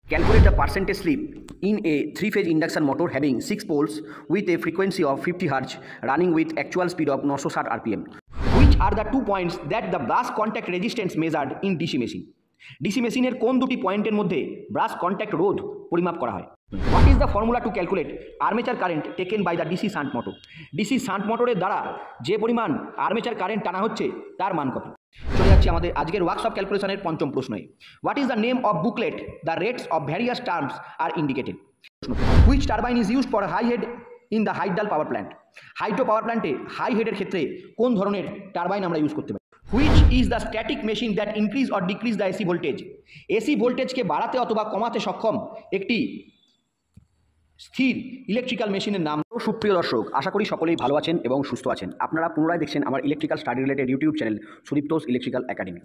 Calculate the percentage slip in a three-phase induction motor having 6 poles with a frequency of 50 Hz running with actual speed of 960 RPM. Which are the 2 points that the brush contact resistance measured in DC machine? DC মেশিনের কোন দুটি পয়েন্টের মধ্যে brush contact রোধ পরিমাপ করা হয়? What is the formula to calculate armature current taken by the DC shunt motor? DC shunt মোটরের দ্বারা যে পরিমাণ আর্মেচার কারেন্ট টানা হচ্ছে তার মান কত? চলে যাচ্ছি আমাদের আজকের ওয়ার্কশপ ক্যালকুলেশনের পঞ্চম প্রশ্নে। What is the name of booklet the rates of various terms are indicated? Which turbine is used for high head in the hydral power plant? Hydro power প্ল্যান্টে হাই হেডের ক্ষেত্রে কোন ধরনের টারবাইন আমরা ইউজ করতে পারি? Which is the static machine that increase or decrease the AC voltage? AC ভোল্টেজকে বাড়াতে অথবা কমাতে সক্ষম একটি স্থির ইলেকট্রিক্যাল মেশিনের নাম। সুপ্রিয় দর্শক, আশা করি সকলেই ভালো আছেন এবং সুস্থ আছেন। আপনারা পুনরায় দেখছেন আমার electrical study related YouTube channel Sudiptosh electrical academy.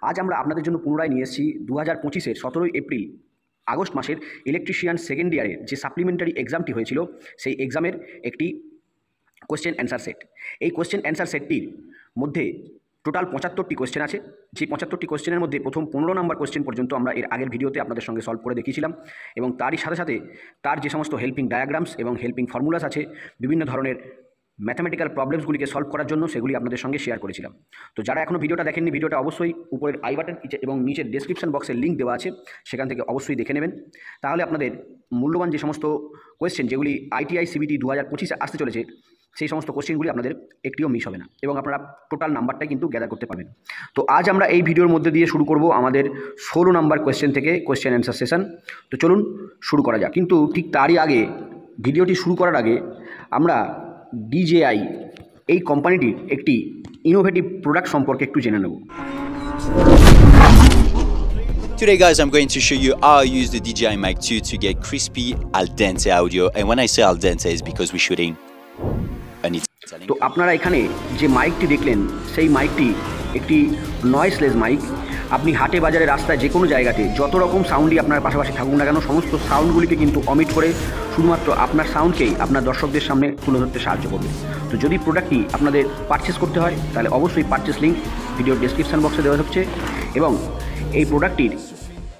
আজ আমরা আপনাদের জন্য পুনরায় নিয়ে এসেছি 2025-এর 17 এপ্রিল আগস্ট মাসের ইলেকট্রিশিয়ান সেকেন্ড ইয়ারের যে সাপ্লিমেন্টারি এক্সামটি হয়েছিল সেই এক্সামের একটি কোয়েশ্চেন অ্যান্সার সেট। এই কোয়েশ্চেন অ্যান্সার সেটটির মধ্যে টোটাল 75টি কোয়েশ্চেন আছে। যে 75টি কোয়েশ্চেনের মধ্যে প্রথম 15 নম্বর কোয়েশ্চেন পর্যন্ত আমরা এর আগের ভিডিওতে আপনাদের সঙ্গে সলভ করে দেখিয়েছিলাম এবং তারই সাথে সাথে তার যে সমস্ত হেল্পিং ডায়াগ্রামস এবং হেল্পিং ফর্মুলাস আছে বিভিন্ন ধরনের ম্যাথামেটিক্যাল প্রবলেমসগুলিকে সলভ করার জন্য সেগুলি আপনাদের সঙ্গে শেয়ার করেছিলাম। তো যারা এখনও ভিডিওটা দেখেননি, ভিডিওটা অবশ্যই উপরের আই বাটন এবং নিচের ডেসক্রিপশন বক্সের লিঙ্ক দেওয়া আছে, সেখান থেকে অবশ্যই দেখে নেবেন। তাহলে আপনাদের মূল্যবান যে সমস্ত কোয়েশ্চেন যেগুলি ITI CBT 2025-এ আসতে চলেছে সেই সমস্ত কোশ্চেনগুলি আপনাদের একটিও মিস হবে না এবং আপনারা টোটাল নাম্বারটাই কিন্তু গ্যাদার করতে পারবেন। তো আজ আমরা এই ভিডিওর মধ্যে দিয়ে শুরু করব আমাদের 16 নম্বর কোয়েশ্চেন থেকে কোয়েশ্চেন অ্যান্সার সেশন। তো চলুন শুরু করা যাক। কিন্তু ঠিক তারই আগে, ভিডিওটি শুরু করার আগে আমরা DJI এই কোম্পানিটির একটি ইনোভেটিভ প্রোডাক্ট সম্পর্কে একটু জেনে নেব। Today guys, I'm going to show you how I use the DJI Mic 2 to get crispy al dente audio, and when I say al dente is because we're shooting an Italian. তো আপনারা এখানে যে মাইকটি দেখলেন সেই মাইকটি একটি noiseless mic. আপনি হাটে বাজারে রাস্তায় যে কোনো জায়গাতে যত রকম সাউন্ডই আপনার পাশাপাশি থাকুক না কেন, সমস্ত সাউন্ডগুলিকে কিন্তু অমিট করে শুধুমাত্র আপনার সাউন্ডকেই আপনার দর্শকদের সামনে তুলে ধরতে সাহায্য করবে। তো যদি প্রোডাক্টটি আপনাদের পারচেস করতে হয় তাহলে অবশ্যই পারচেস লিঙ্ক ভিডিওর ডেসক্রিপশন বক্সে দেওয়া হচ্ছে এবং এই প্রোডাক্টটির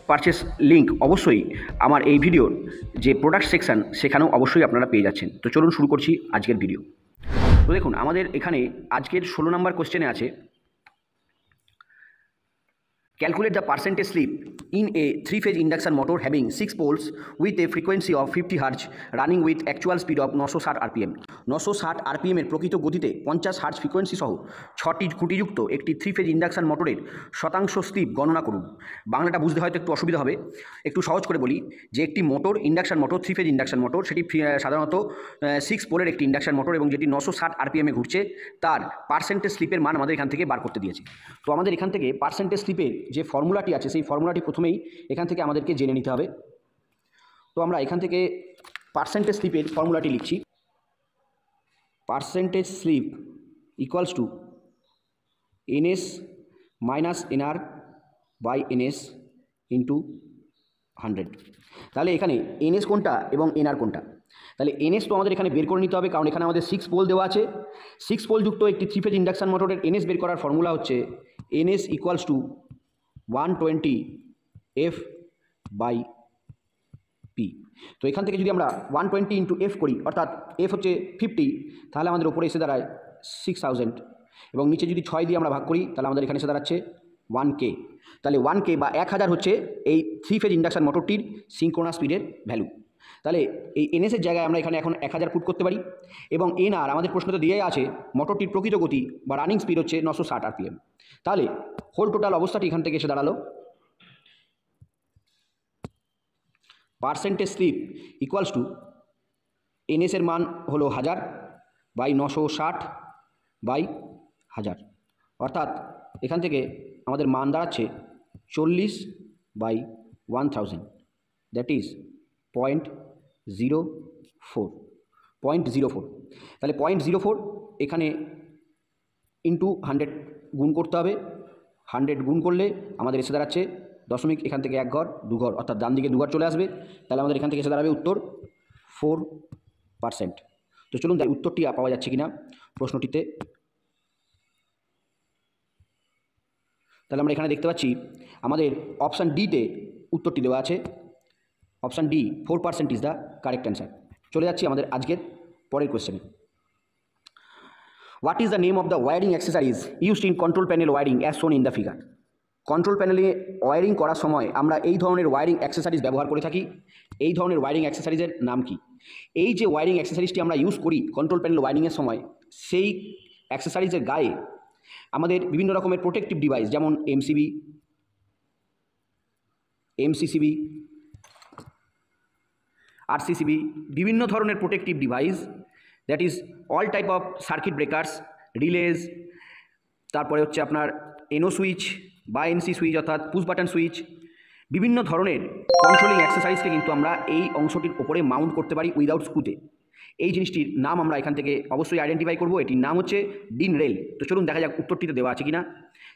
পারচেস লিঙ্ক অবশ্যই আমার এই ভিডিওর যে প্রোডাক্ট সেকশন সেখানেও অবশ্যই আপনারা পেয়ে যাচ্ছেন। তো চলুন শুরু করছি আজকের ভিডিও। তো দেখুন, আমাদের এখানে আজকের 16 নম্বর কোশ্চেনে আছে calculate the percentage slip in a three phase induction motor having 6 poles with a frequency of 50 hertz running with actual speed of 960 RPM। 960 RPM-এর প্রকৃত গতিতে 50 হার্জ ফ্রিকোয়েন্সি সহ 6টি খুঁটিযুক্ত একটি থ্রি-ফেজ ইন্ডাকশন মোটরের শতাংশ স্লিপ গণনা করুন। বাংলাটা বুঝতে হয়তো একটু অসুবিধা হবে, একটু সহজ করে বলি যে একটি motor induction motor, three-phase induction motor, সেটি সাধারণত 6 পোলের একটি ইন্ডাকশন মোটর এবং যেটি 960 RPM-এ ঘুরছে, তার পার্সেন্টেজ স্লিপের মান আমাদের এখান থেকে বার করতে দিয়েছে। তো আমাদের এখান থেকে পার্সেন্টেজ স্লিপের যে ফর্মুলাটি আছে সেই ফর্মুলাটি প্রথমেই এখান থেকে আমাদেরকে জেনে নিতে হবে। তো আমরা এখান থেকে পার্সেন্টেজ স্লিপের ফর্মুলাটি লিখছি। Percentage slip equals to NS minus NR by NS into 100। তাহলে এখানে NS কোনটা এবং NR কোনটা? তাহলে NS তো আমাদের এখানে বের করে নিতে হবে, কারণ এখানে আমাদের 6 পোল দেওয়া আছে। 6 পোল যুক্ত একটি থ্রি-ফেজ ইন্ডাকশন মোটরের NS বের করার ফর্মুলা হচ্ছে NS equals to 120 F by P। তো এখান থেকে যদি আমরা 120 ইন্টু F করি, অর্থাৎ F হচ্ছে 50, তাহলে আমাদের ওপরে এসে দাঁড়ায় 6000 এবং নিচে যদি 6 দিয়ে আমরা ভাগ করি তাহলে আমাদের এখানে এসে দাঁড়াচ্ছে 1K। তাহলে 1K বা 1000 হচ্ছে এই থ্রি-ফেজ ইন্ডাকশন মোটরটির সিঙ্ক্রোনাস স্পিডের ভ্যালু। তাহলে এই NS-এর জায়গায় আমরা এখানে এখন 1000 পুট করতে পারি এবং NR আমাদের প্রশ্নতে দিয়ে আছে মোটরটির প্রকৃত গতি বা রানিং স্পিড হচ্ছে 960 RPM। তাহলে হোল টোটাল অবস্থাটি এখান থেকে এসে দাঁড়ালো পার্সেন্টেজ স্লিপ ইকুয়ালস টু NS-এর মান হলো 1000 বাই 960 বাই 1000, অর্থাৎ এখান থেকে আমাদের মান দাঁড়াচ্ছে 40 বাই 1000, দ্যাট ইজ 0.04। তাহলে 0.04 এখানে ইন্টু 100 গুণ করতে হবে। 100 গুণ করলে আমাদের এসে দাঁড়াচ্ছে দশমিক, এখান থেকে 1 ঘর 2 ঘর, অর্থাৎ ডান দিকে 2 ঘর চলে আসবে। তাহলে আমাদের এখান থেকে এসে দাঁড়াবে উত্তর 4%। তো চলুন তাই উত্তরটি পাওয়া যাচ্ছে কিনা প্রশ্নটিতে। তাহলে আমরা এখানে দেখতে পাচ্ছি আমাদের অপশান ডিতে উত্তরটি দেওয়া আছে option D 4% is the correct answer. চলে যাচ্ছি আমাদের আজকের পরের কোয়েশ্চেনে। What is the name of the wiring accessories used in control panel wiring as shown in the figure? Control প্যানেলে ওয়ারিং করার সময় আমরা এই ধরনের ওয়ারিং অ্যাক্সেসারিজ ব্যবহার করে থাকি। এই ধরনের ওয়ারিং অ্যাক্সেসারিজের নাম কি? এই যে ওয়ারিং অ্যাক্সেসারিজটি আমরা ইউজ করি কন্ট্রোল প্যানেল ওয়ারিংয়ের সময়, সেই অ্যাক্সেসারিজের গায়ে আমাদের বিভিন্ন রকমের প্রোটেক্টিভ ডিভাইস, যেমন এমসিবি, এমসিসিবি, আরসিসিবি, বিভিন্ন ধরনের protective device, that is all type of circuit breakers, relays, তারপরে হচ্ছে আপনার এনও সুইচ বা এনসি সুইচ অর্থাৎ পুশ বাটন সুইচ, বিভিন্ন ধরনের কন্ট্রোলিং অ্যাক্সেসারিজকে কিন্তু আমরা এই অংশটির ওপরে মাউন্ট করতে পারি উইদাউট স্ক্রুতে। এই জিনিসটির নাম আমরা এখান থেকে অবশ্যই আইডেন্টিফাই করব। এটির নাম হচ্ছে ডিন রেল। তো চলুন দেখা যাক উত্তরটিতে দেওয়া আছে কিনা।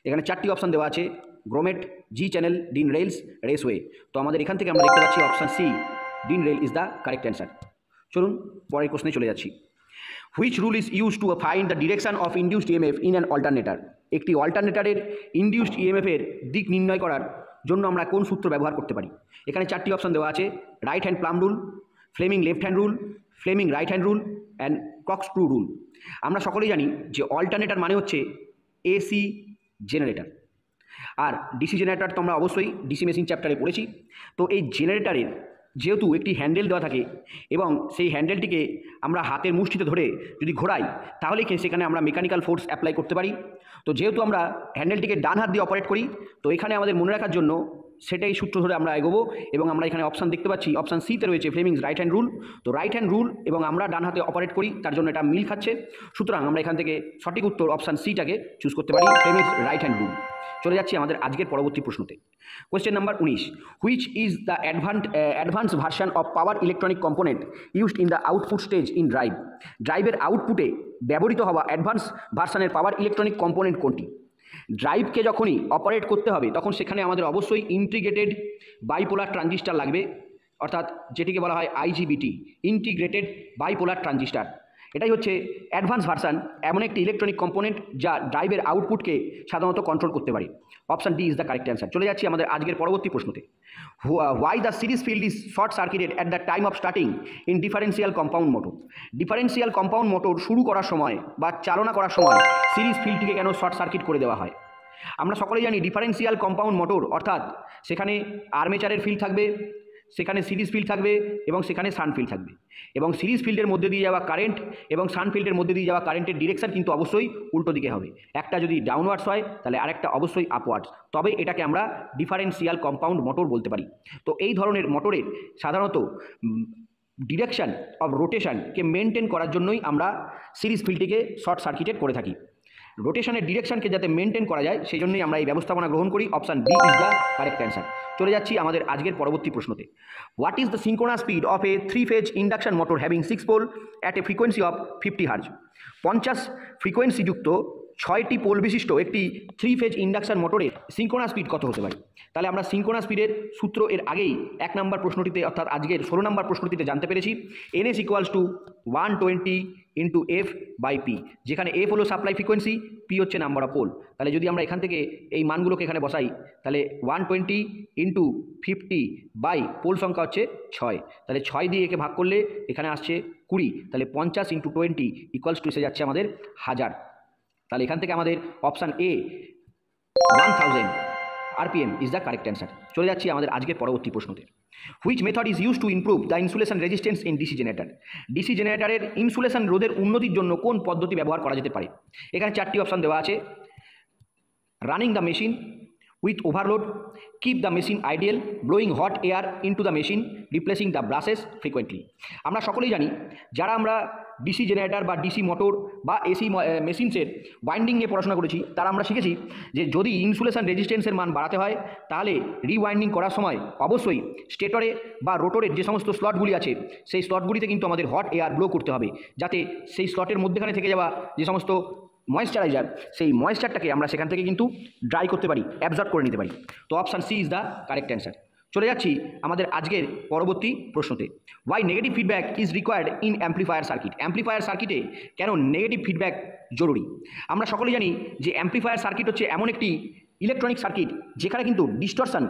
এখানে 4টি অপশান দেওয়া আছে, grommet, G channel, DIN rails, raceway. তো আমাদের এখান থেকে আমরা দেখতে পাচ্ছি option C, DIN rail is the correct answer. চলুন পরের প্রশ্নে চলে যাচ্ছি। Which rule is use to find the direction of induced EMF in an alternator? একটি অল্টারনেটরের ইনডিউসড ইএমএফের দিক নির্ণয় করার জন্য আমরা কোন সূত্র ব্যবহার করতে পারি? এখানে 4টি অপশান দেওয়া আছে, right hand palm rule, Fleming left hand rule, Fleming right hand rule and corkscrew rule. আমরা সকলেই জানি যে অল্টারনেটর মানে হচ্ছে এসি জেনারেটর, আর ডিসি জেনারেটর তো আমরা অবশ্যই ডিসি মেশিন চ্যাপ্টারে পড়েছি। তো এই জেনারেটরের যেহেতু একটি হ্যান্ডেল দেওয়া থাকে এবং সেই হ্যান্ডেলটিকে আমরা হাতের মুষ্টিতে ধরে যদি ঘোরাই তাহলে সেখানে আমরা মেকানিক্যাল ফোর্স অ্যাপ্লাই করতে পারি। তো যেহেতু আমরা হ্যান্ডেলটিকে ডান হাত দিয়ে অপারেট করি, তো এখানে আমাদের মনে রাখার জন্য সেটাই সূত্র ধরে আমরা এগোবো। এবং আমরা এখানে অপশান দেখতে পাচ্ছি, অপশান সিতে রয়েছে ফ্লেমিংস রাইট হ্যান্ড রুল। তো রাইট হ্যান্ড রুল এবং আমরা ডান হাতে অপারেট করি, তার জন্য এটা মিল খাচ্ছে। সুতরাং আমরা এখান থেকে সঠিক উত্তর অপশান সিটাকে চুজ করতে পারি, ফ্লেমিংস রাইট হ্যান্ড রুল। চলে যাচ্ছি আমাদের আজকের পরবর্তী প্রশ্নতে। Question number 19, which is the advance version of power electronic component used in the output stage in drive? ড্রাইভের আউটপুটে ব্যবহৃত হওয়া অ্যাডভান্স ভার্সনের পাওয়ার ইলেকট্রনিক কম্পোনেন্ট কোনটি? ড্রাইভকে যখনই অপারেট করতে হবে তখন সেখানে আমাদের অবশ্যই ইন্টিগ্রেটেড বাইপোলার ট্রানজিস্টার লাগবে, অর্থাৎ যেটিকে বলা হয় আইজিবিটি, ইন্টিগ্রেটেড বাইপোলার ট্রানজিস্টার। এটাই হচ্ছে অ্যাডভান্স ভার্সান, এমন একটি ইলেকট্রনিক কম্পোনেন্ট যা ড্রাইভের আউটপুটকে সাধারণত কন্ট্রোল করতে পারে। Option D is the correct answer. চলে যাচ্ছি আমাদের আজকের পরবর্তী প্রশ্নতে। Why the series field is short circuited at the time of starting in differential compound motor? Differential compound motor শুরু করার সময় বা চালনা করার সময় সিরিজ ফিল্ডটিকে কেন শর্ট সার্কিট করে দেওয়া হয়? আমরা সকলেই জানি ডিফারেন্সিয়াল কম্পাউন্ড মোটর অর্থাৎ সেখানে আর্মেচারের ফিল্ড থাকবে, সেখানে সিরিজ ফিল্ড থাকবে এবং সেখানে শান্ট ফিল্ড থাকবে। এবং সিরিজ ফিল্ডের মধ্যে দিয়ে যাওয়া কারেন্ট এবং শান্ট ফিল্ডের মধ্যে দিয়ে যাওয়া কারেন্টের ডিরেকশন কিন্তু অবশ্যই উল্টো দিকে হবে। একটা যদি ডাউনওয়ার্ডস হয় তাহলে আরেকটা অবশ্যই আপওয়ার্ডস, তবে এটাকে আমরা ডিফারেন্সিয়াল কম্পাউন্ড মোটর বলতে পারি। তো এই ধরনের মোটরের সাধারণত ডিরেকশন অফ রোটেশনকে মেনটেন করার জন্যই আমরা সিরিজ ফিল্ডটিকে শর্ট সার্কিটেড করে থাকি। রোটেশনের ডিরেকশনকে যাতে মেনটেন করা যায় সেই জন্যই আমরা এই ব্যবস্থাপনা গ্রহণ করি। Option B is the correct answer. চলে যাচ্ছি আমাদের আজকের পরবর্তী প্রশ্নতে। What is the synchronous speed of a 3-phase induction motor having 6 pole at a frequency of 50 hertz? 50 ফ্রিকোয়েন্সিযুক্ত 6টি পোল বিশিষ্ট একটি 3-phase ইন্ডাকশন মোটরের সিঙ্ক্রোনাস স্পিড কত হতে পারে? তাহলে আমরা সিঙ্ক্রোনাস স্পিডের সূত্র এর আগেই 1 নম্বর প্রশ্নটিতে অর্থাৎ আজকের 16 নম্বর প্রশ্নটিতে জানতে পেরেছি। NS = 120 × F/P, যেখানে F হলো সাপ্লাই ফ্রিকোয়েন্সি, P হচ্ছে নাম্বার অফ পোল। তাহলে যদি আমরা এখান থেকে এই মানগুলোকে এখানে বসাই তাহলে 120 × 50 বাই পোল সংখ্যা হচ্ছে 6, তাহলে 6 দিয়ে একে ভাগ করলে এখানে আসছে 20, তাহলে 50 × 20 = এসে যাচ্ছে আমাদের 1000। তাহলে এখান থেকে আমাদের option A 1000 RPM is the correct answer. চলে যাচ্ছি আমাদের আজকের পরবর্তী প্রশ্নতে। Which method is use to improve the insulation resistance in DC generator? DC জেনারেটরের ইনসুলেশন রোধের উন্নতির জন্য কোন পদ্ধতি ব্যবহার করা যেতে পারে? এখানে 4টি অপশান দেওয়া আছে, running the machine with overload, keep the machine ideal, blowing hot air into the machine, replacing the ব্রাসেস frequently. আমরা সকলেই জানি যারা আমরা ডিসি জেনারেটর বা ডিসি মোটর বা এসি মেশিনসের ওয়াইন্ডিং নিয়ে পড়াশোনা করেছি তারা আমরা শিখেছি যে যদি ইনসুলেশন রেজিস্ট্যান্সের মান বাড়াতে হয় তাহলে রিওয়াইন্ডিং করার সময় অবশ্যই স্টেটরে বা রোটরের যে সমস্ত স্লটগুলি আছে সেই স্লটগুলিতে কিন্তু আমাদের হট এয়ার ব্লো করতে হবে, যাতে সেই স্লটের মধ্যেখানে থেকে যাওয়া যে সমস্ত ময়েশ্চারাইজার সেই ময়েশ্চারটাকে আমরা সেখান থেকে কিন্তু ড্রাই করতে পারি, অ্যাবজর্ব করে নিতে পারি। তো option C is the correct answer. চলে যাচ্ছি আমাদের আজকের পরবর্তী প্রশ্নতে। Why negative feedback is required in amplifier circuit? Amplifier সার্কিটে কেন নেগেটিভ ফিডব্যাক জরুরি? আমরা সকলেই জানি যে অ্যাম্প্লিফায়ার সার্কিট হচ্ছে এমন একটি ইলেকট্রনিক সার্কিট যেখানে কিন্তু ডিস্টরশন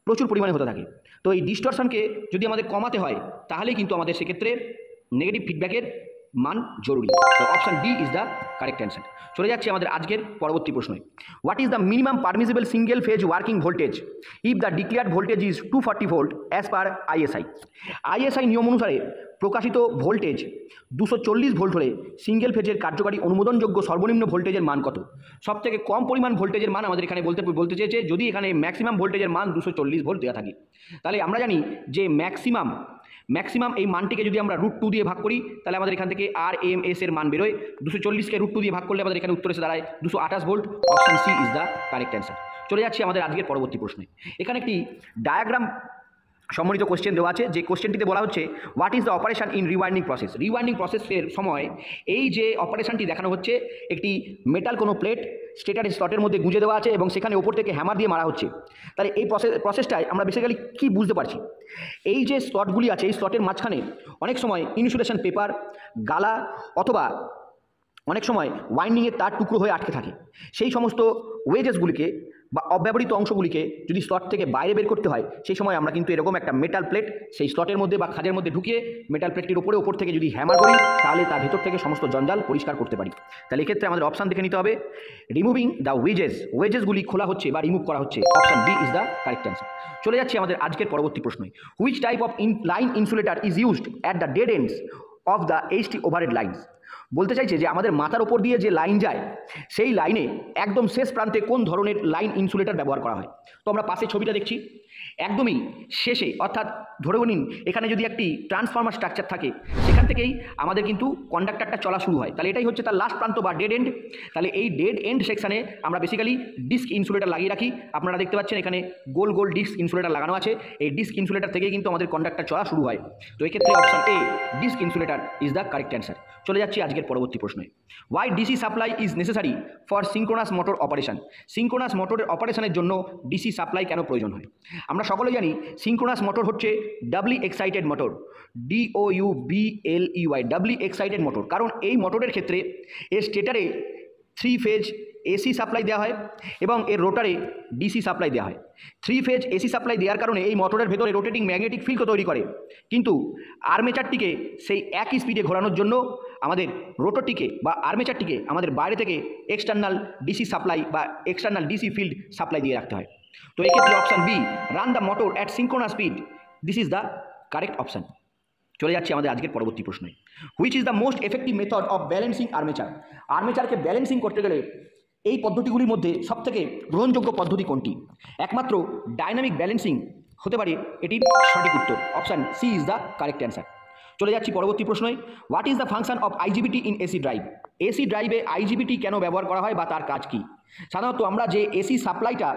প্রচুর পরিমাণে হতে থাকে। তো এই ডিস্টরশনকে যদি আমাদের কমাতে হয় তাহলেই কিন্তু আমাদের সেক্ষেত্রে নেগেটিভ ফিডব্যাকের মান জরুরি। তো option D is the correct answer. চলে যাচ্ছে আমাদের আজকের পরবর্তী প্রশ্নে। What is the minimum permissible single phase working voltage if the declared voltage is 240 volt as per ISI? ISI নিয়ম অনুসারে প্রকাশিত ভোল্টেজ 240 ভোল্ট হলে সিঙ্গেল ফেজের কার্যকারী অনুমোদনযোগ্য সর্বনিম্ন ভোল্টেজের মান কত? সব থেকে কম পরিমাণ ভোল্টেজের মান আমাদের এখানে বলতে চেয়েছে, যদি এখানে ম্যাক্সিমাম ভোল্টেজের মান 240 ভোল্ট দেওয়া থাকে, তাহলে আমরা জানি যে ম্যাক্সিমাম এই মানটিকে যদি আমরা √2 দিয়ে ভাগ করি তাহলে আমাদের এখান থেকে RMS এর মান বেরোয়। 240কে √2 দিয়ে ভাগ করলে আমাদের এখানে উত্তর এসে দাঁড়ায় 228 volt. Option C is the correct answer. চলে যাচ্ছি আমাদের আজকের পরবর্তী প্রশ্নে। এখানে একটি ডায়াগ্রাম সম্বলিত কোশ্চেন দেওয়া আছে, যে কোশ্চেনটিতে বলা হচ্ছে what is the operation in rewinding process? Rewinding প্রসেসের সময় এই যে অপারেশনটি দেখানো হচ্ছে, একটি মেটাল কোনো প্লেট স্টেটারের স্লটের মধ্যে গুঁজে দেওয়া আছে এবং সেখানে ওপর থেকে হ্যামার দিয়ে মারা হচ্ছে। তাহলে এই প্রসেসটায় আমরা বেসিক্যালি কী বুঝতে পারছি? এই যে স্লটগুলি আছে, এই স্লটের মাঝখানে অনেক সময় ইনসুলেশন পেপার, গালা অথবা অনেক সময় ওয়াইন্ডিংয়ের তার টুকরো হয়ে আটকে থাকে। সেই সমস্ত ওয়েজেসগুলিকে বা অব্যবহৃত অংশগুলিকে যদি স্লট থেকে বাইরে বের করতে হয়, সেই সময় আমরা কিন্তু এরকম একটা মেটাল প্লেট সেই স্লটের মধ্যে বা খাঁজের মধ্যে ঢুকিয়ে মেটাল প্লেটটির ওপর থেকে যদি হ্যামার করি তাহলে তার ভেতর থেকে সমস্ত জঞ্জাল পরিষ্কার করতে পারি। তাহলে এক্ষেত্রে আমাদের অপশান দেখে নিতে হবে, রিমুভিং দ্য ওয়েজেসগুলি খোলা হচ্ছে বা রিমুভ করা হচ্ছে। Option B is the correct answer. চলে যাচ্ছে আমাদের আজকের পরবর্তী প্রশ্নে। Which type of line insulator is used at the dead ends of the HT overhead lines? বলতে চাইছে যে আমাদের মাথার ওপর দিয়ে যে লাইন যায়, সেই লাইনে একদম শেষ প্রান্তে কোন ধরনের লাইন ইনসুলেটর ব্যবহার করা হয়? তো আমরা পাশে ছবিটা দেখছি, একদমই শেষে, অর্থাৎ ধরে নিন এখানে যদি একটি ট্রান্সফর্মার স্ট্রাকচার থাকে, সেখান থেকেই আমাদের কিন্তু কন্ডাক্টরটা চলা শুরু হয়। তাহলে এটাই হচ্ছে তার লাস্ট প্রান্ত বা ডেড এন্ড। তাহলে এই ডেড এন্ড সেকশানে আমরা বেসিক্যালি ডিস্ক ইনসুলেটর লাগিয়ে রাখি। আপনারা দেখতে পাচ্ছেন এখানে গোল গোল ডিস্ক ইনসুলেটর লাগানো আছে। এই ডিস্ক ইনসুলেটর থেকেই কিন্তু আমাদের কন্ডাক্টর চলা শুরু হয়। তো এক্ষেত্রে option A disk insulator is the correct answer. চলে যাচ্ছি আজকের পরবর্তী প্রশ্নে। Why DC supply is necessary for synchronous motor operation? Synchronous মোটরের অপারেশনের জন্য ডিসি সাপ্লাই কেন প্রয়োজন হয়? আমরা সকলে জানি সিঙ্ক্রোনাস মোটর হচ্ছে ডাবলি excited motor, DOUBLEY, ডাবলি excited motor. কারণ এই মোটরের ক্ষেত্রে এর স্টেটারে 3 ফেজ এসি সাপ্লাই দেওয়া হয় এবং এর রোটারে ডিসি সাপ্লাই দেওয়া হয়। 3 ফেজ এসি সাপ্লাই দেওয়ার কারণে এই মোটরের ভেতরে রোটেটিং ম্যাগনেটিক ফিল্ডও তৈরি করে, কিন্তু আর্মেচারটিকে সেই একই স্পিডে ঘোরানোর জন্য আমাদের রোটরটিকে বা আর্মেচারটিকে আমাদের বাইরে থেকে এক্সটার্নাল ডিসি সাপ্লাই বা এক্সটার্নাল ডিসি ফিল্ড সাপ্লাই দিয়ে রাখতে হয়। তো এক্ষেত্রে option B, run the motor at synchronous speed, this is the correct option. চলে যাচ্ছি আমাদের আজকের পরবর্তী প্রশ্নে। Which is the most effective method of balancing armature? আর্মেচারকে ব্যালেন্সিং করতে গেলে এই পদ্ধতিগুলির মধ্যে সবথেকে গ্রহণযোগ্য পদ্ধতি কোনটি? একমাত্র ডাইনামিক ব্যালেন্সিং হতে পারে এটির সঠিক উত্তর। Option C is the correct answer. চলে যাচ্ছি পরবর্তী প্রশ্নে। What is the function of IGBT in AC drive? AC ড্রাইভে IGBT কেন ব্যবহার করা হয় বা তার কাজ কী? সাধারণত আমরা যে এসি সাপ্লাইটা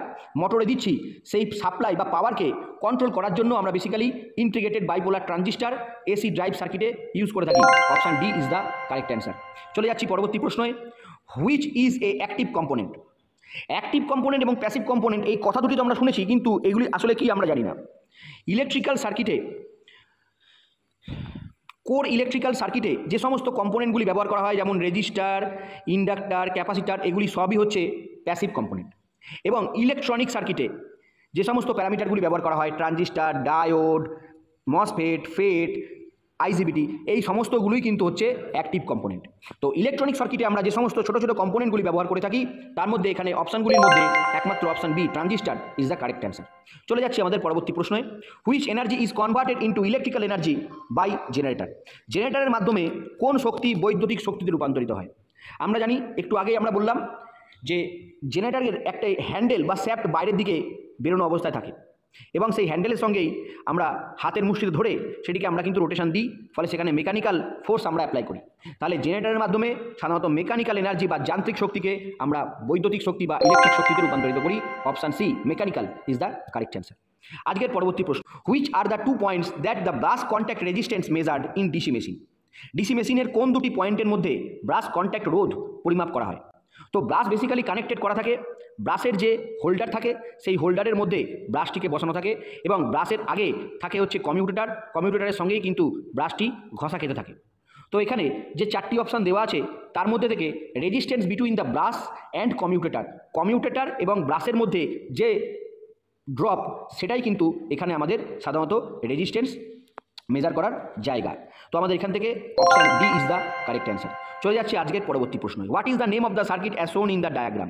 মোটরে দিচ্ছি, সেই সাপ্লাই বা পাওয়ারকে কন্ট্রোল করার জন্য আমরা basically integrated bipolar transistor AC drive সার্কিটে ইউজ করে থাকি। Option D is the correct answer. চলে যাচ্ছি পরবর্তী প্রশ্নে। Which is a active component? Active component এবং প্যাসিভ কম্পোনেন্ট এই কথা দুটি তো আমরা শুনেছি, কিন্তু এগুলি আসলে কি আমরা জানি না। ইলেকট্রিক্যাল সার্কিটে, কোর ইলেকট্রিক্যাল সার্কিটে যে সমস্ত কম্পোনেন্টগুলি ব্যবহার করা হয়, যেমন রেজিস্টার, ইন্ডাক্টার, ক্যাপাসিটার, এগুলি সবই হচ্ছে প্যাসিভ কম্পোনেন্ট। এবং ইলেকট্রনিক সার্কিটে যে সমস্ত প্যারামিটারগুলি ব্যবহার করা হয়, ট্রানজিস্টার, ডায়োড, মসফেট, ফেট, IGBT, এই সমস্তগুলোই কিন্তু হচ্ছে অ্যাক্টিভ কম্পোনেন্ট। তো ইলেকট্রনিক সার্কিটে আমরা যে সমস্ত ছোটো ছোটো কম্পোনেন্টগুলি ব্যবহার করে থাকি, তার মধ্যে এখানে অপশানগুলির মধ্যে একমাত্র option B, transistor, is the correct answer. চলে যাচ্ছি আমাদের পরবর্তী প্রশ্নে। Which energy is converted into electrical energy by generator? জেনারেটরের মাধ্যমে কোন শক্তি বৈদ্যুতিক শক্তিতে রূপান্তরিত হয়? আমরা জানি, একটু আগেই আমরা বললাম যে জেনারেটরের একটা হ্যান্ডেল বা শ্যাফট বাইরের দিকে বেরোনো অবস্থায় থাকে এবং সেই হ্যান্ডেলের সঙ্গেই আমরা হাতের মুষ্টিতে ধরে সেটিকে আমরা কিন্তু রোটেশন দিই, ফলে সেখানে মেকানিক্যাল ফোর্স আমরা অ্যাপ্লাই করি। তাহলে জেনারেটরের মাধ্যমে সাধারণত মেকানিক্যাল এনার্জি বা যান্ত্রিক শক্তিকে আমরা বৈদ্যুতিক শক্তি বা ইলেকট্রিক শক্তিতে রূপান্তরিত করি। Option C, mechanical, is the correct answer. আজকের পরবর্তী প্রশ্ন। Which are the 2 points that the brush contact resistance measured in DC machine? DC মেশিনের কোন দুটি পয়েন্টের মধ্যে ব্রাশ কন্ট্যাক্ট রোধ পরিমাপ করা হয়? তো ব্রাশ বেসিক্যালি কানেক্টেড করা থাকে, ব্রাশের যে হোল্ডার থাকে সেই হোল্ডারের মধ্যে ব্রাশটিকে বসানো থাকে এবং ব্রাশের আগে থাকে হচ্ছে কমিউটেটর, কমিউটেটরের সঙ্গেই কিন্তু ব্রাশটি ঘষা খেতে থাকে। তো এখানে যে 4টি অপশান দেওয়া আছে তার মধ্যে থেকে resistance between the brush and commutator, commutator এবং ব্রাশের মধ্যে যে ড্রপ, সেটাই কিন্তু এখানে আমাদের সাধারণত রেজিস্ট্যান্স মেজার করার জায়গা। তো আমাদের এখান থেকে option D is the correct answer. চলে যাচ্ছি আজকের পরবর্তী প্রশ্ন। What is the name of the circuit as shown in the diagram?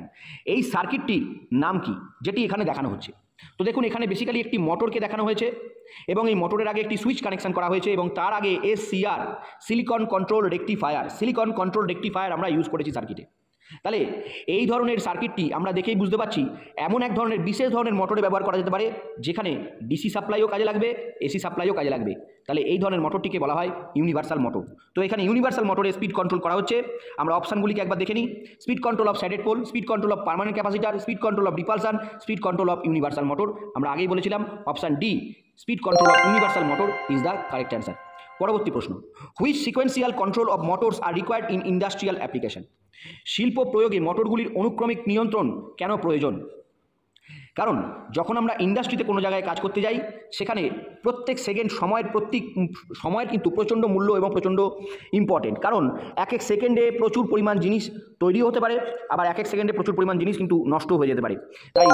এই সার্কিটটির নাম কি যেটি এখানে দেখানো হচ্ছে? তো দেখুন, এখানে বেসিক্যালি একটি মোটরকে দেখানো হয়েছে এবং এই মোটরের আগে একটি সুইচ কানেকশন করা হয়েছে এবং তার আগে SCR, সিলিকন কন্ট্রোল রেকটিফায়ার আমরা ইউজ করেছি সার্কিটে। তাহলে এই ধরনের সার্কিটটি আমরা দেখেই বুঝতে পারছি এমন এক ধরনের বিশেষ ধরনের মোটরে ব্যবহার করা যেতে পারে যেখানে ডিসি সাপ্লাইও কাজে লাগবে, এসি সাপ্লাইও কাজে লাগবে। তাহলে এই ধরনের মোটরটিকে বলা হয় ইউনিভার্সাল মোটর। তো এখানে ইউনিভার্সাল মোটরে স্পিড কন্ট্রোল করা হচ্ছে। আমরা অপশানগুলিকে একবার দেখে নিই। Speed control of shaded pole, speed control of permanent capacitor, speed control of repulsion, speed control of universal motor. আমরা আগেই বলেছিলাম option D, speed control of universal motor is the correct answer. পরবর্তী প্রশ্ন, which sequential control of motors are required in industrial application? শিল্প প্রয়োগে মোটরগুলির অনুক্রমিক নিয়ন্ত্রণ কেন প্রয়োজন? কারণ যখন আমরা ইন্ডাস্ট্রিতে কোনো জায়গায় কাজ করতে যাই সেখানে প্রত্যেক সেকেন্ড সময়ের কিন্তু প্রচণ্ড মূল্য এবং প্রচণ্ড ইম্পর্টেন্ট। কারণ এক এক সেকেন্ডে প্রচুর পরিমাণ জিনিস তৈরিও হতে পারে, আবার এক এক সেকেন্ডে প্রচুর পরিমাণ জিনিস কিন্তু নষ্ট হয়ে যেতে পারে। তাই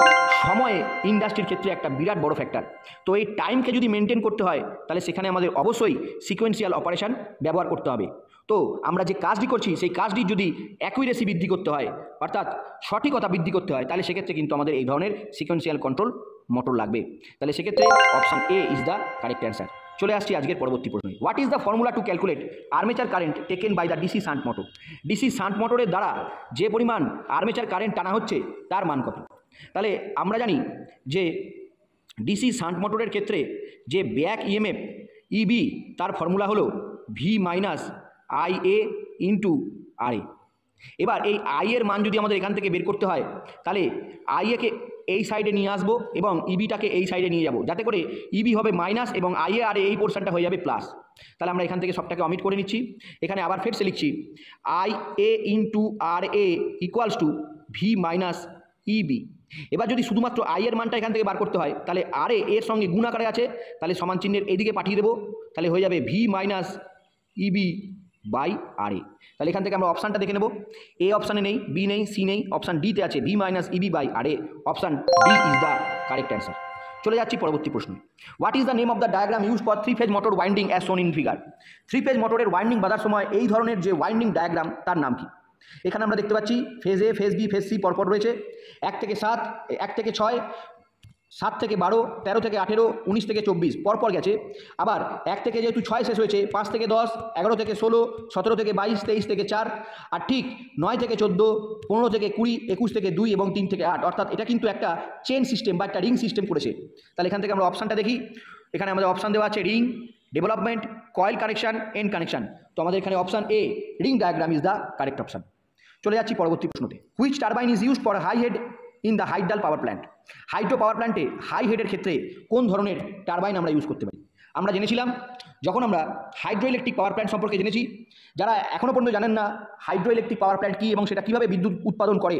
সময় ইন্ডাস্ট্রির ক্ষেত্রে একটা বিরাট বড় ফ্যাক্টর। তো এই টাইমকে যদি মেনটেন করতে হয় তাহলে সেখানে আমাদের অবশ্যই সিকোয়েন্সিয়াল অপারেশন ব্যবহার করতে হবে। তো আমরা যে কাজটি করছি সেই কাজটির যদি অ্যাকুরেসি বৃদ্ধি করতে হয়, অর্থাৎ সঠিকতা বৃদ্ধি করতে হয়, তাহলে সেক্ষেত্রে কিন্তু আমাদের এই ধরনের সিকোয়েন্সিয়াল কন্ট্রোল মোটর লাগবে। তাহলে সেক্ষেত্রে option A is the correct answer. চলে আসছি আজকের পরবর্তী প্রশ্নে। What is the formula to calculate armature current taken by the DC shunt motor? DC shunt মোটরের দ্বারা যে পরিমাণ আর্মেচার কারেন্ট টানা হচ্ছে তার মান কত? তাহলে আমরা জানি যে ডিসি শান্ট মোটরের ক্ষেত্রে যে ব্যাক ইএমএফ ইবি তার ফর্মুলা হলো V minus IA into RA। এবার এই আই এর মান যদি আমাদের এখান থেকে বের করতে হয় তাহলে আইএকে এই সাইডে নিয়ে আসবো এবং ইবিটাকে এই সাইডে নিয়ে যাব, যাতে করে ইবি হবে মাইনাস এবং IA আর এই পোর্শনটা হয়ে যাবে প্লাস। তাহলে আমরা এখান থেকে সবটাকে অমিট করে নিচ্ছি। এখানে আবার ফেরসে লিখছি IA into RA equals to V minus EB. এবার যদি শুধুমাত্র আই এর মানটা এখান থেকে বার করতে হয় তাহলে RA এর সঙ্গে গুণ আকারে আছে, তাহলে সমান চিহ্নের এইদিকে পাঠিয়ে দেবো, তাহলে হয়ে যাবে V minus EB by RA। তাহলে এখান থেকে আমরা অপশানটা দেখে নেব। এ অপশানে নেই, বি নেই, সি নেই, অপশান ডিতে আছে V minus EB by RA। Option D is the correct answer. চলে যাচ্ছি পরবর্তী প্রশ্ন। What is the name of the diagram use for 3-phase motor winding as shown in figure? 3-phase মোটরের winding বাঁধার সময় এই ধরনের যে ওয়াইন্ডিং ডায়াগ্রাম তার নাম কি? এখানে আমরা দেখতে পাচ্ছি ফেজ এ, ফেজ বি, ফেজ সি পরপর রয়েছে। 1 থেকে 7, 1 থেকে 6, 7 থেকে 12, 13 থেকে 18, 19 থেকে 24 পরপর গেছে। আবার 1 থেকে যেহেতু 6 শেষ হয়েছে, 5 থেকে 10, 11 থেকে 16, 17 থেকে 22, 23 থেকে 4, আর ঠিক 9 থেকে 14, 15 থেকে 20, 21 থেকে 2 এবং 3 থেকে 8। অর্থাৎ এটা কিন্তু একটা চেন সিস্টেম বা একটা রিং সিস্টেম করেছে। তাহলে এখান থেকে আমরা অপশানটা দেখি। এখানে আমাদের অপশান দেওয়া আছে ring, development, coil connection, end connection. তো আমাদের এখানে option A ring diagram is the correct option. চলে যাচ্ছি পরবর্তী প্রশ্নতে। Which turbine is used for high head in the hydral power plant? Hydro power প্ল্যান্টে হাই হেডের ক্ষেত্রে কোন ধরনের টারবাইন আমরা ইউজ করতে পারি? আমরা জেনেছিলাম যখন আমরা হাইড্রো ইলেকট্রিক পাওয়ার প্ল্যান্ট সম্পর্কে জেনেছি। যারা এখনও পর্যন্ত জানেন না হাইড্রো ইলেকট্রিক পাওয়ার প্ল্যান্ট কী এবং সেটা কীভাবে বিদ্যুৎ উৎপাদন করে,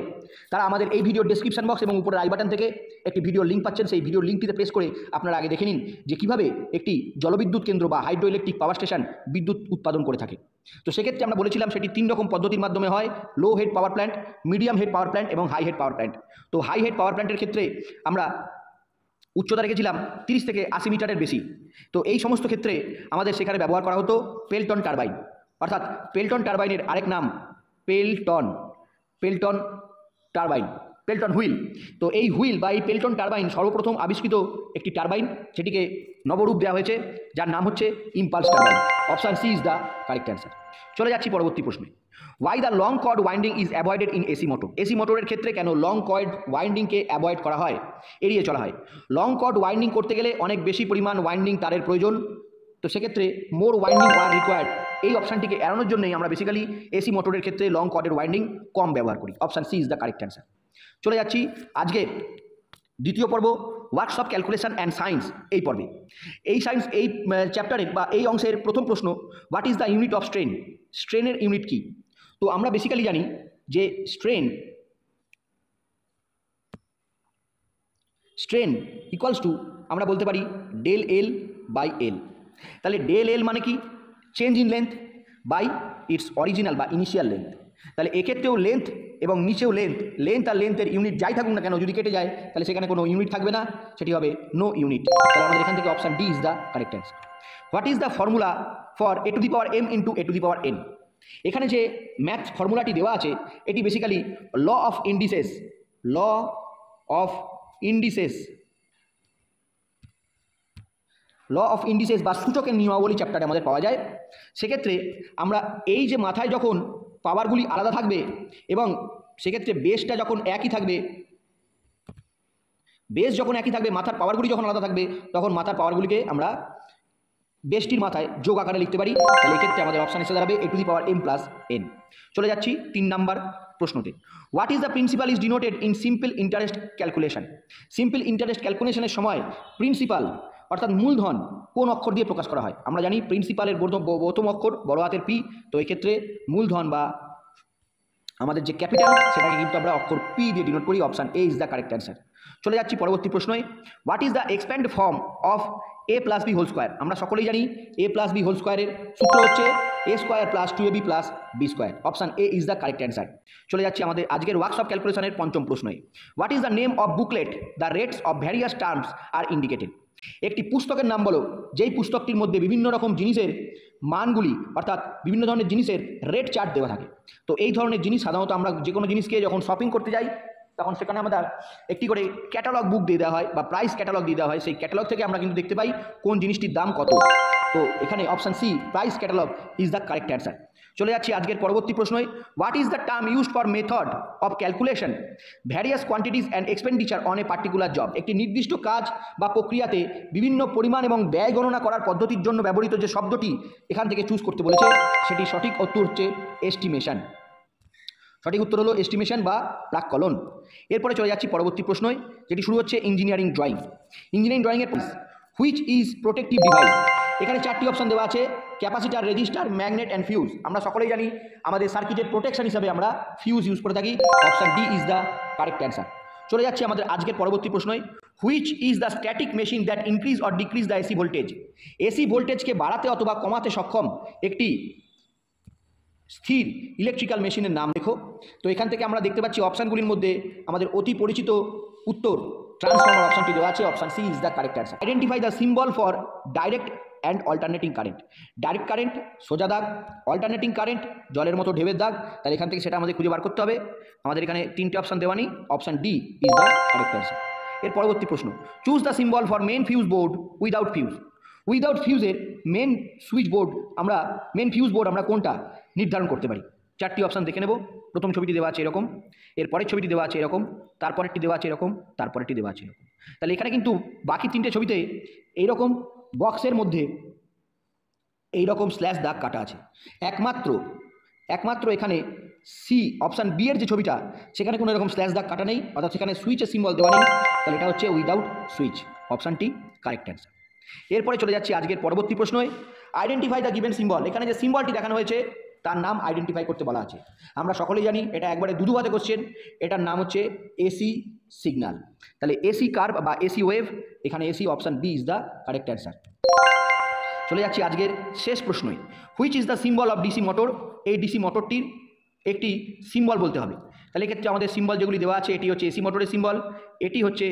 তারা আমাদের এই ভিডিওর ডেসক্রিপশন বক্স এবং উপরের আই বাটন থেকে একটি ভিডিওর লিঙ্ক পাচ্ছেন। সেই ভিডিওর লিঙ্কটিতে প্রেস করে আপনারা আগে দেখে নিন যে কীভাবে একটি জলবিদ্যুৎ কেন্দ্র বা হাইড্রো ইলেকট্রিক পাওয়ার স্টেশন বিদ্যুৎ উৎপাদন করে থাকে। তো সেক্ষেত্রে আমরা বলেছিলাম সেটি 3 রকম পদ্ধতির মাধ্যমে হয়: low head power plant, medium head power plant এবং হাই হেড পাওয়ার প্ল্যান্ট। তো হাই হেড পাওয়ার প্ল্যান্টের ক্ষেত্রে আমরা উচ্চতা রেখেছিলাম 30 থেকে 80 মিটারের বেশি। তো এই সমস্ত ক্ষেত্রে আমাদের সেখানে ব্যবহার করা হতো পেল্টন টারবাইন, অর্থাৎ পেল্টন টারবাইনের আরেক নাম পেল্টন টারবাইন, পেল্টন হুইল। তো এই হুইল বা এই পেল্টন টারবাইন সর্বপ্রথম আবিষ্কৃত একটি টারবাইন, সেটিকে নবরূপ দেওয়া হয়েছে যার নাম হচ্ছে impulse turbine. Option C is the correct answer. চলে যাচ্ছি পরবর্তী প্রশ্নে। Why the long chord winding is avoided in AC motor? AC মোটরের ক্ষেত্রে কেন লং কর্ড ওয়াইন্ডিংকে অ্যাভয়েড করা হয়, এড়িয়ে চলা হয়? লং কর্ড ওয়াইন্ডিং করতে গেলে অনেক বেশি পরিমাণ ওয়াইন্ডিং তারের প্রয়োজন। তো সেক্ষেত্রে মোর ওয়াইন্ডিং ওয়ার রিকোয়ার্ড, এই অপশানটিকে এড়ানোর জন্যই আমরা বেসিক্যালি এসি মোটরের ক্ষেত্রে লং কর্ডের ওয়াইন্ডিং কম ব্যবহার করি। Option C is the correct answer. চলে যাচ্ছি আজকের দ্বিতীয় পর্ব, ওয়ার্কশপ ক্যালকুলেশন অ্যান্ড সায়েন্স এই পর্বে। এই সায়েন্স এই চ্যাপ্টারের বা এই অংশের প্রথম প্রশ্ন, what is the unit of strain? স্ট্রেনের ইউনিট কি? তো আমরা বেসিক্যালি জানি যে স্ট্রেন ইকুয়ালস টু আমরা বলতে পারি ডেল এল বাই এল। তাহলে ডেল এল মানে কি? Change in length by its original বা ইনিশিয়াল লেন্থ। তাহলে এক্ষেত্রেও লেন্থ এবং নিচেও লেন্থ আর লেন্থের ইউনিট যাই থাকুক না কেন, যদি কেটে যায় তাহলে সেখানে কোনো ইউনিট থাকবে না, সেটি হবে নো ইউনিট। তাহলে আমাদের এখান থেকে option D is the correct answer. What is the formula for a to the power m into a to the power n? এখানে যে ম্যাথ ফর্মুলাটি দেওয়া আছে এটি বেসিক্যালি ল অফ ইন্ডিসেস বা সূচকের নিয়মাবলী চ্যাপ্টারে আমাদের পাওয়া যায়। সেক্ষেত্রে আমরা এই যে মাথায় যখন পাওয়ারগুলি আলাদা থাকবে এবং সেক্ষেত্রে বেসটা যখন একই থাকবে, মাথার পাওয়ারগুলি যখন আলাদা থাকবে, তখন মাথার পাওয়ারগুলিকে আমরা বেসটির মাথায় যোগ আকারে লিখতে পারি। তাহলে এক্ষেত্রে আমাদের অপশান এসে দাঁড়াবে a to the power m plus n। চলে যাচ্ছি 3 নাম্বার প্রশ্নতে। What is the principal is denoted in simple interest calculation? Simple interest ক্যালকুলেশনের সময় প্রিন্সিপাল অর্থাৎ মূলধন কোন অক্ষর দিয়ে প্রকাশ করা হয়? আমরা জানি প্রিন্সিপালের প্রথম অক্ষর বড় হাতের পি, তো এক্ষেত্রে মূলধন বা আমাদের যে ক্যাপিটাল সেটাকে কিন্তু আমরা অক্ষর পি দিয়ে ডিনোট করি। Option A is the correct answer. চলে যাচ্ছি পরবর্তী প্রশ্নে। What is the expand form of a plus B whole square? আমরা সকলেই জানি a প্লাস বি হোল স্কোয়ারের সূত্র হচ্ছে a square plus 2ab plus B square. Option A is the correct answer. চলে যাচ্ছি আমাদের আজকের ওয়ার্কশপ ক্যালকুলেশনের পঞ্চম প্রশ্নে। What is the name of booklet the rates of various terms are indicated? একটি পুস্তকের নাম বলো যেই পুস্তকটির মধ্যে বিভিন্ন রকম জিনিসের মানগুলি অর্থাৎ বিভিন্ন ধরনের জিনিসের রেট চার্ট দেওয়া থাকে। তো এই ধরনের জিনিস সাধারণত আমরা যে কোনো জিনিসকে যখন শপিং করতে যাই তখন সেখানে আমাদের একটি করে ক্যাটালগ বুক দিয়ে দেওয়া হয় বা প্রাইস ক্যাটালগ দিয়ে দেওয়া হয়। সেই ক্যাটালগ থেকে আমরা কিন্তু দেখতে পাই কোন জিনিসটির দাম কত। তো এখানে option C price catalogue is the correct answer. চলে যাচ্ছি আজকের পরবর্তী প্রশ্নে। What is the term used for method of calculation various quantities and expenditure on a particular job? একটি নির্দিষ্ট কাজ বা প্রক্রিয়াতে বিভিন্ন পরিমাণ এবং ব্যয় গণনা করার পদ্ধতির জন্য ব্যবহৃত যে শব্দটি এখান থেকে চুজ করতে বলেছে সেটি সঠিক উত্তর হচ্ছে এস্টিমেশন। সঠিক উত্তর হলো এস্টিমেশন বা প্রাক্কলন। এরপরে চলে যাচ্ছি পরবর্তী প্রশ্নে, যেটি শুরু হচ্ছে ইঞ্জিনিয়ারিং ড্রয়িং। ইঞ্জিনিয়ারিং ড্রয়িংয়ের হুইচ ইজ প্রোটেক্টিভ ডিভাইস? এখানে 4টি অপশন দেওয়া আছে, capacitor, register, magnet and fuse. আমরা সকলেই জানি আমাদের সার্কিটের প্রোটেকশন হিসাবে আমরা ফিউজ ইউজ করে থাকি। Option D is the correct answer. চলে যাচ্ছি আমাদের আজকের পরবর্তী প্রশ্নে। Which is the static machine that increase or decrease the AC voltage? AC ভোল্টেজকে বাড়াতে অথবা কমাতে সক্ষম একটি স্থির ইলেকট্রিক্যাল মেশিনের নাম লেখো। তো এখান থেকে আমরা দেখতে পাচ্ছি অপশানগুলির মধ্যে আমাদের অতি পরিচিত উত্তর ট্রান্সফর্মার অপশানটি দেওয়া আছে। Option C is the correct answer. Identify the symbol for direct and alternating current. Direct current সোজা দাগ, অল্টারনেটিং কারেন্ট জলের মতো ঢেবের দাগ। তাহলে এখান থেকে সেটা আমাদের খুঁজে বার করতে হবে। আমাদের এখানে 3টে অপশান দেওয়া নেই। Option D is the correct answer. এর পরবর্তী প্রশ্ন, choose the symbol for main fuse board without fuse. Without ফিউজের মেন সুইচ বোর্ড আমরা কোনটা নির্ধারণ করতে পারি? 4টি অপশান দেখে নেব। প্রথম ছবিটি দেওয়া আছে এরকম, এর পরের ছবিটি দেওয়া আছে এরকম, তারপরেরটি দেওয়া আছে এরকম, তারপরেরটি দেওয়া আছে এরকম। তাহলে এখানে কিন্তু বাকি 3টে ছবিতে এইরকম বক্সের মধ্যে এইরকম স্ল্যাশ দাগ কাটা আছে। একমাত্র এখানে সি অপশান বি এর যে ছবিটা সেখানে কোনো এরকম স্ল্যাশ দাগ কাটা নেই, অর্থাৎ সেখানে সুইচের সিম্বল দেওয়া নেই। তাহলে এটা হচ্ছে উইদাউট সুইচ। অপশানটি কারেক্ট অ্যান্সার। এরপরে চলে যাচ্ছি আজকের পরবর্তী প্রশ্নে। Identify the given symbol. এখানে যে সিম্বলটি দেখানো হয়েছে তার নাম আইডেন্টিফাই করতে বলা আছে। আমরা সকলেই জানি এটা একবারে দুধুভাতে কোশ্চেন। এটার নাম হচ্ছে এসি সিগন্যাল। তাহলে এসি কার্ভ বা এসি ওয়েভ, এখানে AC option B is the correct answer. চলে যাচ্ছি আজকের শেষ প্রশ্নে। Which is the symbol of DC motor? এই ডিসি মোটরটির একটি সিম্বল বলতে হবে। তাহলে এক্ষেত্রে আমাদের সিম্বল যেগুলি দেওয়া আছে, এটি হচ্ছে এসি মোটরের সিম্বল, এটি হচ্ছে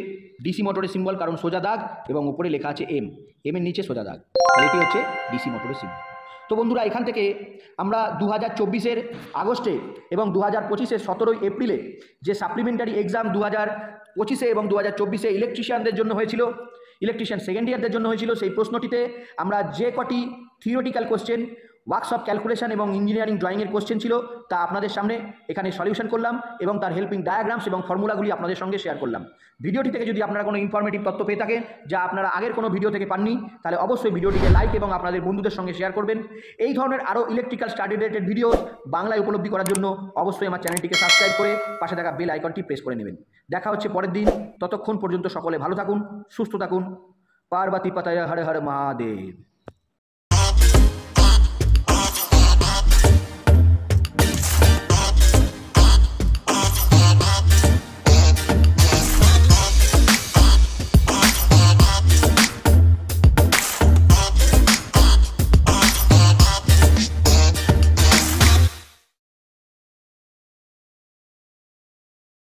ডিসি মোটরের সিম্বল কারণ সোজা দাগ এবং উপরে লেখা আছে এম, এম এর নিচে সোজা দাগ। তাহলে এটি হচ্ছে ডিসি মোটরের সিম্বল। তো বন্ধুরা, এখান থেকে আমরা 2024-এর আগস্টে এবং 2025-এর 17ই এপ্রিলে যে সাপ্লিমেন্টারি এক্সাম 2025-এ এবং 2024-এ ইলেকট্রিশিয়ানদের জন্য হয়েছিল, ইলেকট্রিশিয়ান সেকেন্ড ইয়ারদের জন্য হয়েছিল, সেই প্রশ্নটিতে আমরা যে কটি থিওরিটিক্যাল কোশ্চেন, ওয়ার্কশপ ক্যালকুলেশন এবং ইঞ্জিনিয়ারিং ড্রয়িংয়ের কোশ্চেন ছিল তা আপনাদের সামনে এখানে সলিউশন করলাম এবং তার হেল্পিং ডায়াগ্রামস এবং ফর্মুলাগুলি আপনাদের সঙ্গে শেয়ার করলাম। ভিডিওটি থেকে যদি আপনারা কোনো ইনফরমেটিভ তথ্য পেয়ে থাকেন যা আপনারা আগের কোনো ভিডিও থেকে পাননি, তাহলে অবশ্যই ভিডিওটিকে লাইক এবং আপনাদের বন্ধুদের সঙ্গে শেয়ার করবেন। এই ধরনের আরও ইলেকট্রিক্যাল স্টাডি রিলেটেড ভিডিও বাংলায় উপলব্ধি করার জন্য অবশ্যই আমার চ্যানেলটিকে সাবস্ক্রাইব করে পাশে থাকা বেল আইকনটি প্রেস করে নেবেন। দেখা হচ্ছে পরের দিন। ততক্ষণ পর্যন্ত সকলে ভালো থাকুন, সুস্থ থাকুন। পার্বতী পাতায় হর হর মহাদেব।